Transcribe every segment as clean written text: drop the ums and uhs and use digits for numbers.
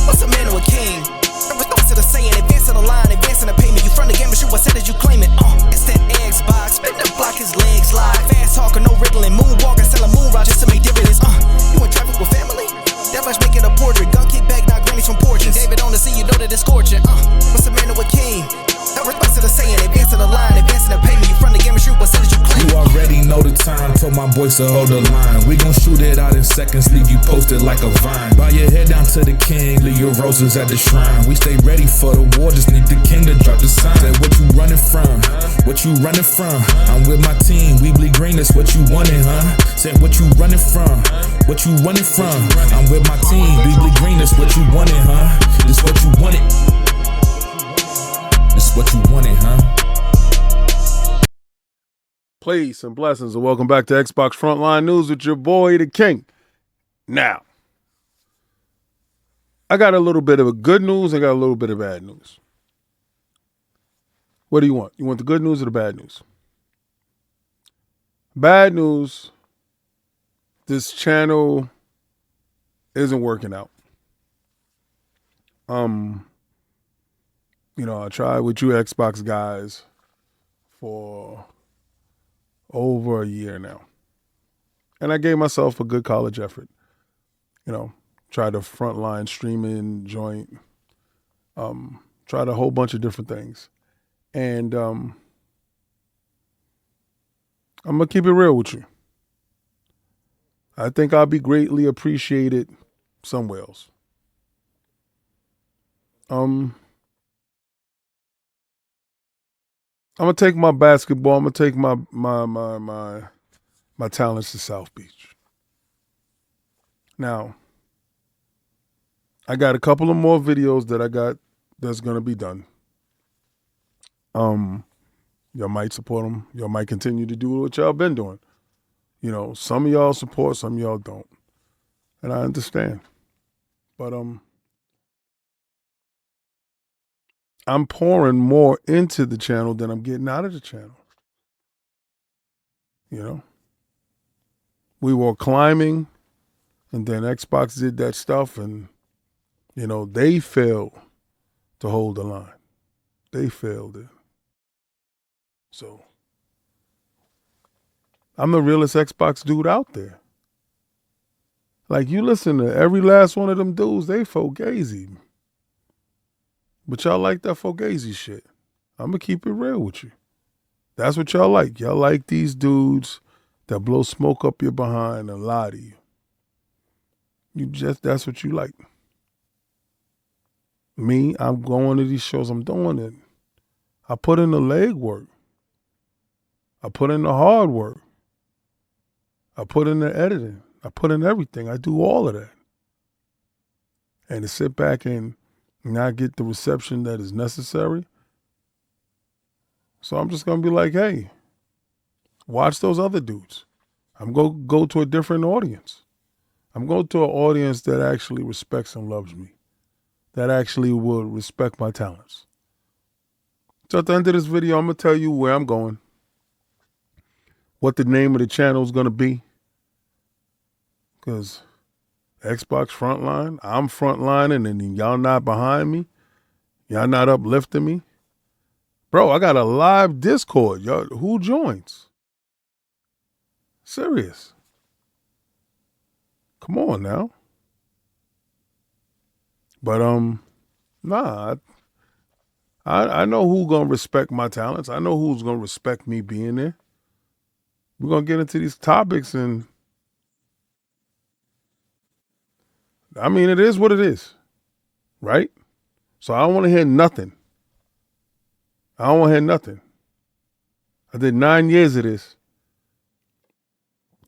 What's a man or a king? In response to the saying, advancing the line, advancing the payment. You from the game and shoot what said as you claim it. It's that Xbox, spin the block, his legs slide. Fast talker, no riddling, moonwalking, selling moon rock just to make dividends. You in traffic with family? That much make it a portrait. Gun kick back, knock grannies from porches. David on the scene, you know that it's scorching. What's a man or a king? In response to the saying, advancing the line, advancing the payment. You from the game and shoot what said as you claim it. You already know the time, told my boys to hold the line. We gon' shoot it out in seconds, leave you posted like a vine. Bow your head down to the king, leave your roses at the shrine. We stay ready for the war, just need the king to drop the sign. Say what you running from, what you running from? I'm with my team, we bleed green, that's what you wanted, huh? Say what you running from, what you running from? I'm with my team, we bleed green, that's what you wanted, huh? This what you wanted, this what you wanted, huh? Peace and blessings, and welcome back to Xbox Frontline News with your boy, the King. Now, I got a little bit of good news, I got a little bit of bad news. What do you want? You want the good news or the bad news? Bad news, this channel isn't working out. I tried with you Xbox guys for over a year now. And I gave myself a good college effort. Tried a frontline streaming joint, tried a whole bunch of different things. And I'm going to keep it real with you. I think I'll be greatly appreciated somewhere else. I'm gonna take my basketball. I'm gonna take my talents to South Beach. Now, I got a couple of more videos that I got that's gonna be done. Y'all might support them. Y'all might continue to do what y'all been doing. Some of y'all support, some of y'all don't, and I understand. But I'm pouring more into the channel than I'm getting out of the channel. We were climbing, and then Xbox did that stuff, and, they failed to hold the line. They failed it. So, I'm the realest Xbox dude out there. Like, you listen to every last one of them dudes, they fugazi. But y'all like that fugazi shit. I'm going to keep it real with you. That's what y'all like. Y'all like these dudes that blow smoke up your behind and lie to you. That's what you like. Me, I'm going to these shows. I'm doing it. I put in the leg work. I put in the hard work. I put in the editing. I put in everything. I do all of that. And to sit back and not get the reception that is necessary. So I'm just going to be like, hey, watch those other dudes. I'm going to go to a different audience. I'm going to an audience that actually respects and loves me, that actually will respect my talents. So at the end of this video, I'm going to tell you where I'm going, what the name of the channel is going to be, because Xbox Frontline, I'm frontlining, and then y'all not behind me. Y'all not uplifting me. Bro, I got a live Discord. Y'all, who joins? Serious. Come on now. But nah, I know who's gonna respect my talents. I know who's gonna respect me being there. We're gonna get into these topics, and I mean, it is what it is, right? So I don't want to hear nothing. I don't want to hear nothing. I did 9 years of this,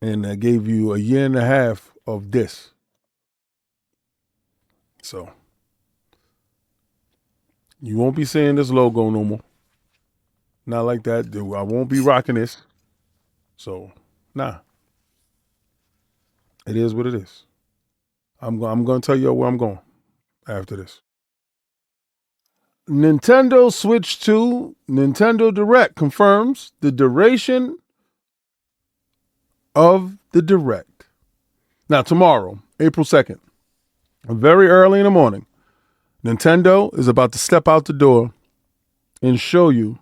and I gave you a year and a half of this. So you won't be seeing this logo no more. Not like that. I won't be rocking this. So, nah. It is what it is. I'm going to tell you where I'm going after this. Nintendo Switch 2, Nintendo Direct confirms the duration of the Direct. Now, tomorrow, April 2nd, very early in the morning, Nintendo is about to step out the door and show you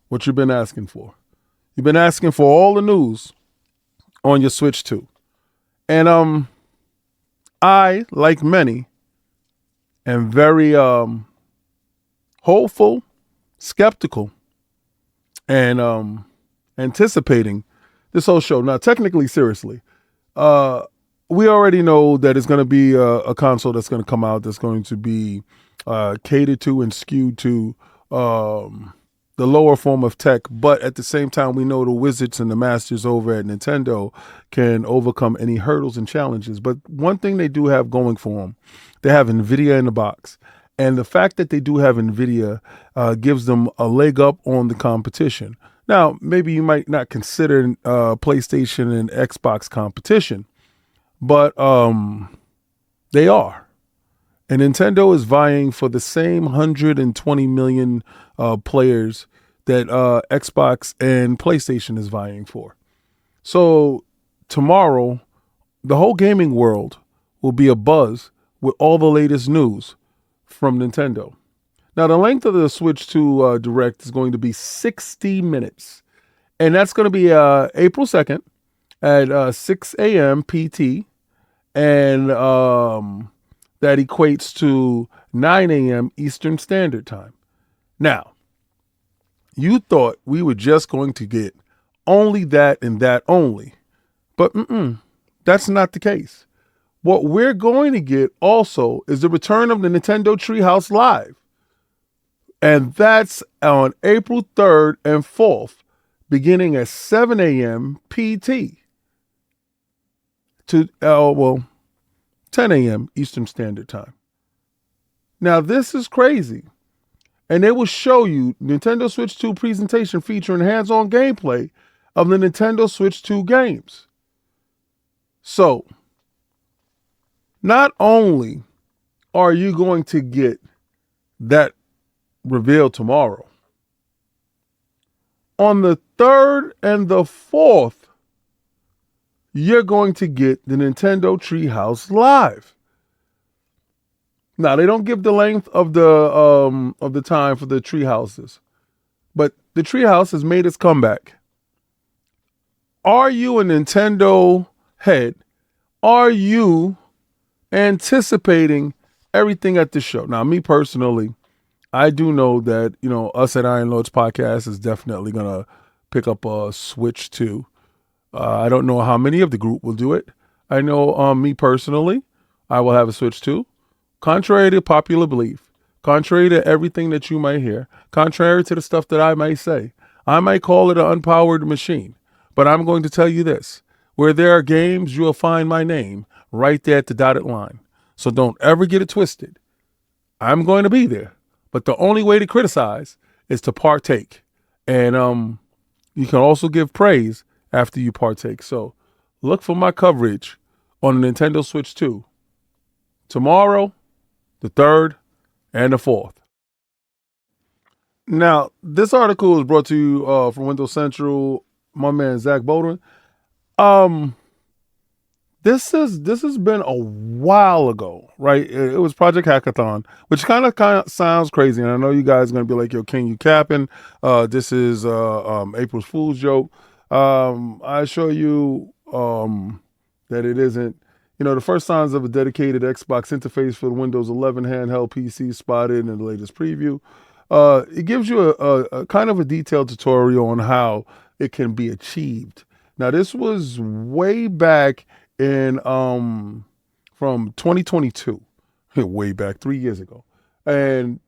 what you've been asking for. You've been asking for all the news on your Switch 2. And I, like many, am very hopeful, skeptical, and anticipating this whole show. Now, technically, seriously, we already know that it's going to be a console that's going to come out that's going to be catered to and skewed to the lower form of tech. But at the same time, we know the wizards and the masters over at Nintendo can overcome any hurdles and challenges. But one thing they do have going for them, they have NVIDIA in the box. And the fact that they do have NVIDIA gives them a leg up on the competition. Now, maybe you might not consider PlayStation and Xbox competition, but they are. And Nintendo is vying for the same 120 million players that Xbox and PlayStation is vying for. So tomorrow, the whole gaming world will be abuzz with all the latest news from Nintendo. Now, the length of the Switch 2 Direct is going to be 60 minutes. And that's going to be April 2nd at 6 a.m. PT. And that equates to 9 a.m. Eastern Standard Time. Now, you thought we were just going to get only that and that only. But that's not the case. What we're going to get also is the return of the Nintendo Treehouse Live. And that's on April 3rd and 4th, beginning at 7 a.m. PT to, 10 a.m. Eastern Standard Time. Now, this is crazy. And they will show you Nintendo Switch 2 presentation featuring hands-on gameplay of the Nintendo Switch 2 games. So, not only are you going to get that reveal tomorrow, on the 3rd and the 4th, you're going to get the Nintendo Treehouse Live. Now, they don't give the length of the time for the tree houses, but the Treehouse has made its comeback. Are you a Nintendo head? Are you anticipating everything at the show? Now, me personally, I do know that, us at Iron Lords Podcast is definitely going to pick up a Switch 2. I don't know how many of the group will do it. I know me personally, I will have a Switch 2. Contrary to popular belief, contrary to everything that you might hear, contrary to the stuff that I might say, I might call it an unpowered machine. But I'm going to tell you this. Where there are games, you'll find my name right there at the dotted line. So don't ever get it twisted. I'm going to be there. But the only way to criticize is to partake. And you can also give praise after you partake. So look for my coverage on the Nintendo Switch 2 tomorrow, the 3rd, and the 4th. Now, this article is brought to you from Windows Central, my man Zach Baldwin. This has been a while ago, right? It was Project Hackathon, which kind of sounds crazy. And I know you guys are going to be like, yo, King, you capping? This is April's Fool's joke. I assure you that it isn't. The first signs of a dedicated Xbox interface for the Windows 11 handheld PC spotted in the latest preview. It gives you a kind of a detailed tutorial on how it can be achieved. Now, this was way back in from 2022, way back 3 years ago. And,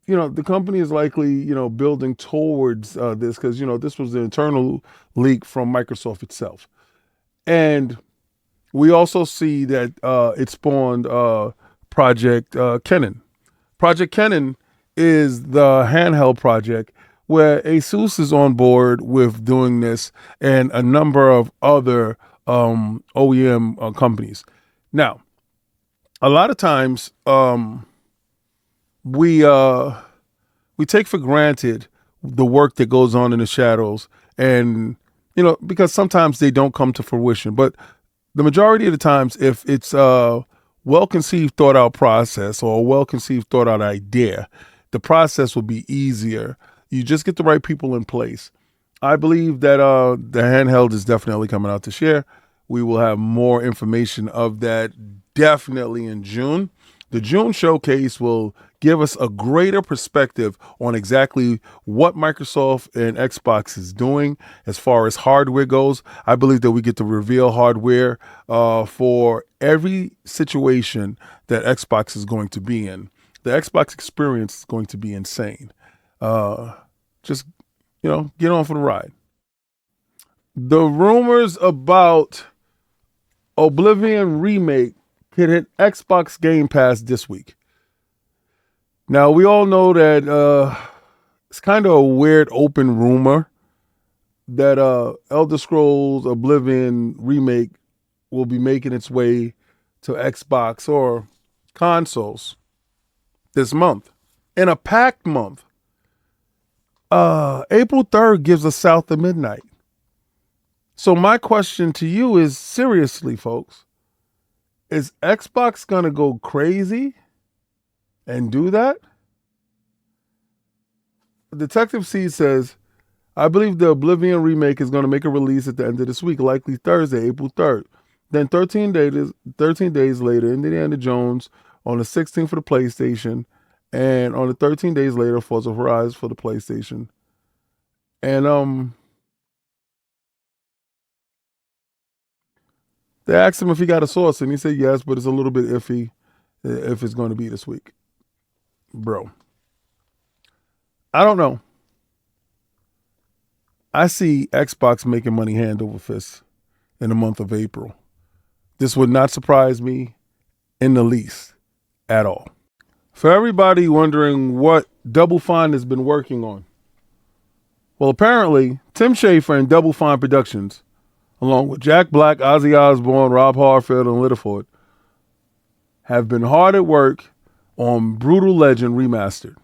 the company is likely, building towards this because, this was the internal leak from Microsoft itself. And we also see that it spawned Project Kennen. Project Kennen is the handheld project where Asus is on board with doing this and a number of other OEM companies. Now, a lot of times we take for granted the work that goes on in the shadows, and because sometimes they don't come to fruition. But the majority of the times, if it's well-conceived, thought-out process or a well-conceived, thought-out idea, the process will be easier. You just get the right people in place. I believe that the handheld is definitely coming out this year. We will have more information of that definitely in June. The June showcase will give us a greater perspective on exactly what Microsoft and Xbox is doing as far as hardware goes. I believe that we get to reveal hardware for every situation that Xbox is going to be in. The Xbox experience is going to be insane. Just, get on for the ride. The rumors about Oblivion remake could hit Xbox Game Pass this week. Now, we all know that it's kind of a weird open rumor that Elder Scrolls Oblivion remake will be making its way to Xbox or consoles this month. In a packed month. April 3rd gives us south of midnight. So my question to you is, seriously, folks, is Xbox going to go crazy and do that? Detective C says, I believe the Oblivion remake is going to make a release at the end of this week, likely Thursday, April 3rd. Then 13 days later, Indiana Jones on the 16th for the PlayStation, and on the 13 days later, Forza Horizon for the PlayStation. And they asked him if he got a source, and he said yes, but it's a little bit iffy if it's going to be this week. Bro, I don't know. I see Xbox making money hand over fist in the month of April. This would not surprise me in the least at all. For everybody wondering what Double Fine has been working on, well, apparently, Tim Schafer and Double Fine Productions, along with Jack Black, Ozzy Osbourne, Rob Harfield, and Littleford, have been hard at work on Brutal Legend Remastered.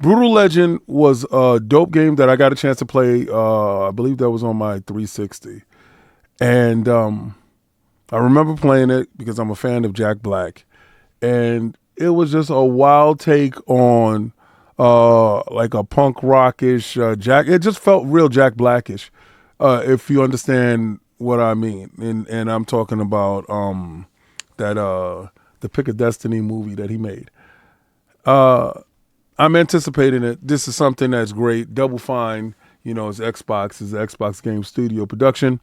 Brutal Legend was a dope game that I got a chance to play. I believe that was on my 360. And I remember playing it because I'm a fan of Jack Black. And it was just a wild take on like a punk rockish Jack. It just felt real Jack Blackish, if you understand what I mean. And I'm talking about the Pick of Destiny movie that he made. I'm anticipating it. This is something that's great. Double Fine, is Xbox Game Studio production.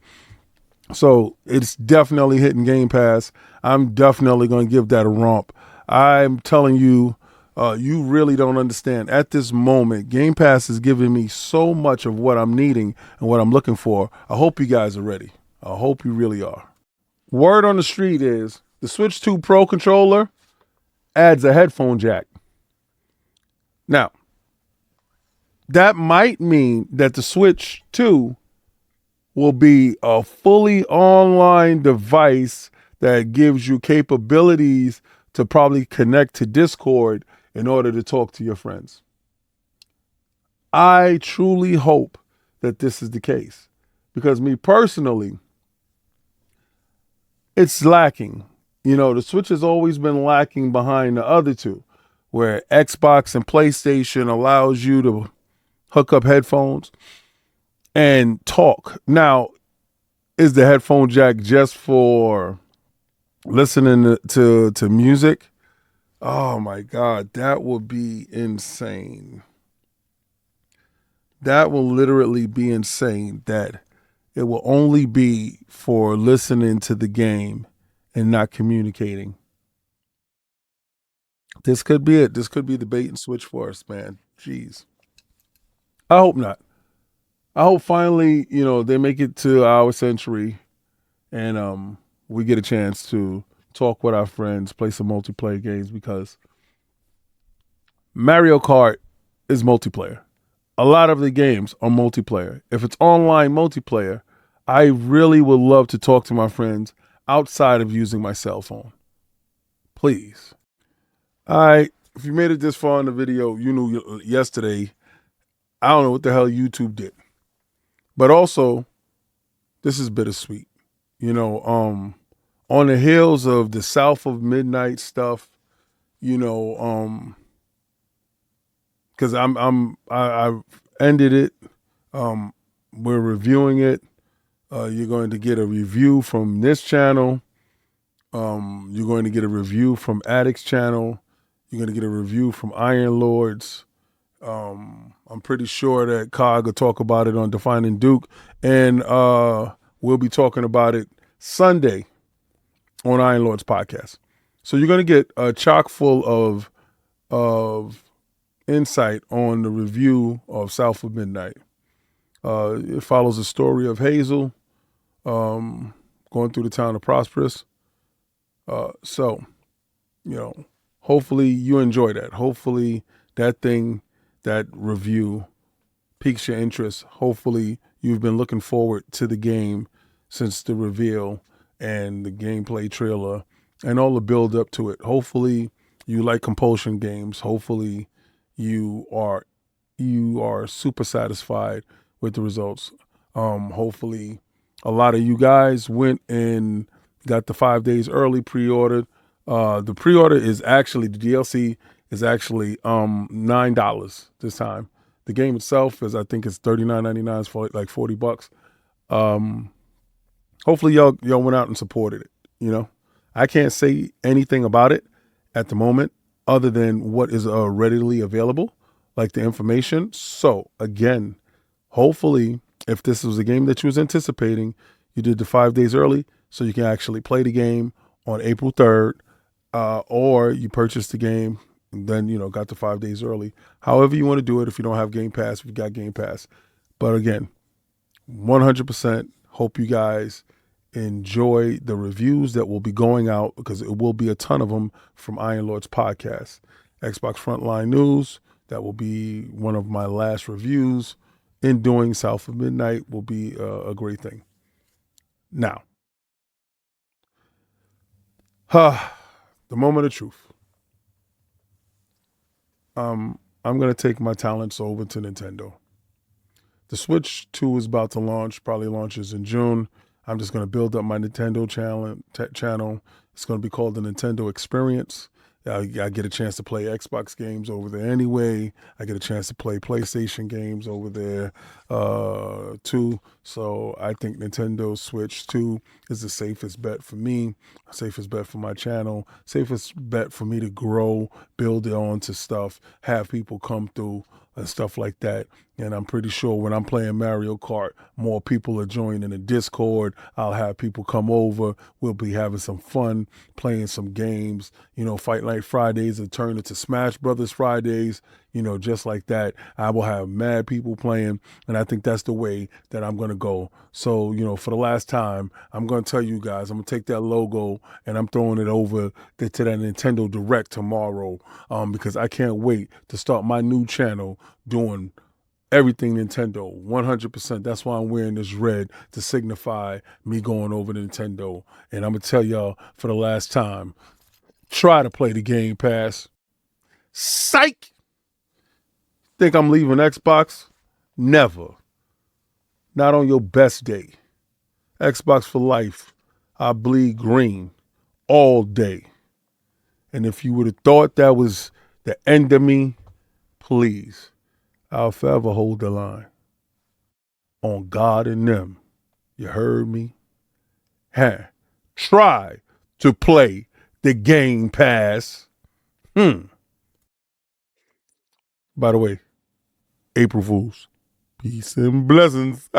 So it's definitely hitting Game Pass. I'm definitely going to give that a romp. I'm telling you, you really don't understand. At this moment, Game Pass is giving me so much of what I'm needing and what I'm looking for. I hope you guys are ready. I hope you really are. Word on the street is the Switch 2 Pro controller adds a headphone jack. Now, that might mean that the Switch 2 will be a fully online device that gives you capabilities to probably connect to Discord in order to talk to your friends. I truly hope that this is the case because me personally, it's lacking. The Switch has always been lacking behind the other two, where Xbox and PlayStation allows you to hook up headphones and talk. Now, is the headphone jack just for listening to music? Oh my God, that would be insane. That will literally be insane that it will only be for listening to the game and not communicating. This could be it. This could be the bait and switch for us, man. Jeez. I hope not. I hope finally, they make it to our century and we get a chance to talk with our friends, play some multiplayer games because Mario Kart is multiplayer. A lot of the games are multiplayer. If it's online multiplayer, I really would love to talk to my friends outside of using my cell phone. Please. All right. If you made it this far in the video, you knew yesterday, I don't know what the hell YouTube did. But also, this is bittersweet. on the heels of the South of Midnight stuff, you know, because I've ended it. We're reviewing it. You're going to get a review from this channel. You're going to get a review from Addicts channel. You're going to get a review from Iron Lords. I'm pretty sure that Cog will talk about it on Defining Duke, and we'll be talking about it Sunday on Iron Lords podcast. So you're going to get a chock full of insight on the review of South of Midnight. It follows the story of Hazel going through the town of Prosperous. So, hopefully you enjoy that. Hopefully that review piques your interest. Hopefully you've been looking forward to the game since the reveal and the gameplay trailer and all the build up to it. Hopefully you like compulsion games. Hopefully you are super satisfied with the results. Hopefully a lot of you guys went and got the 5 days early pre-ordered. The pre-order is actually, the DLC is actually $9 this time. The game itself is, I think it's $39.99. It's for like $40. Hopefully y'all went out and supported it. I can't say anything about it at the moment other than what is readily available, like the information. So again, hopefully if this was a game that you was anticipating, you did the 5 days early so you can actually play the game on April 3rd, or you purchased the game and then, got the 5 days early. However you want to do it, if you don't have Game Pass, if you got Game Pass. But again, 100% hope you guys enjoy the reviews that will be going out, because it will be a ton of them from Iron Lords podcast. Xbox Frontline News, that will be one of my last reviews in doing South of Midnight, will be a great thing. Now, the moment of truth. I'm going to take my talents over to Nintendo. The Switch 2 is about to launch, probably launches in June. I'm just going to build up my Nintendo channel. It's going to be called the Nintendo Experience. I get a chance to play Xbox games over there anyway. I get a chance to play PlayStation games over there too. So I think Nintendo Switch 2 is the safest bet for me, safest bet for my channel, safest bet for me to grow, build it onto stuff, have people come through and stuff like that. And I'm pretty sure when I'm playing Mario Kart, more people are joining the Discord. I'll have people come over. We'll be having some fun, playing some games. Fight Night Fridays will turn into Smash Brothers Fridays. Just like that. I will have mad people playing, and I think that's the way that I'm going to go. So, for the last time, I'm going to tell you guys, I'm going to take that logo and I'm throwing it over to that Nintendo Direct tomorrow, because I can't wait to start my new channel doing everything Nintendo, 100%. That's why I'm wearing this red, to signify me going over to Nintendo. And I'm going to tell y'all for the last time, try to play the Game Pass. Psych! Think I'm leaving Xbox? Never. Not on your best day. Xbox for life. I bleed green all day. And if you would have thought that was the end of me, please, I'll forever hold the line. On God and them. You heard me? Try to play the Game Pass. By the way, April Fools. Peace and blessings.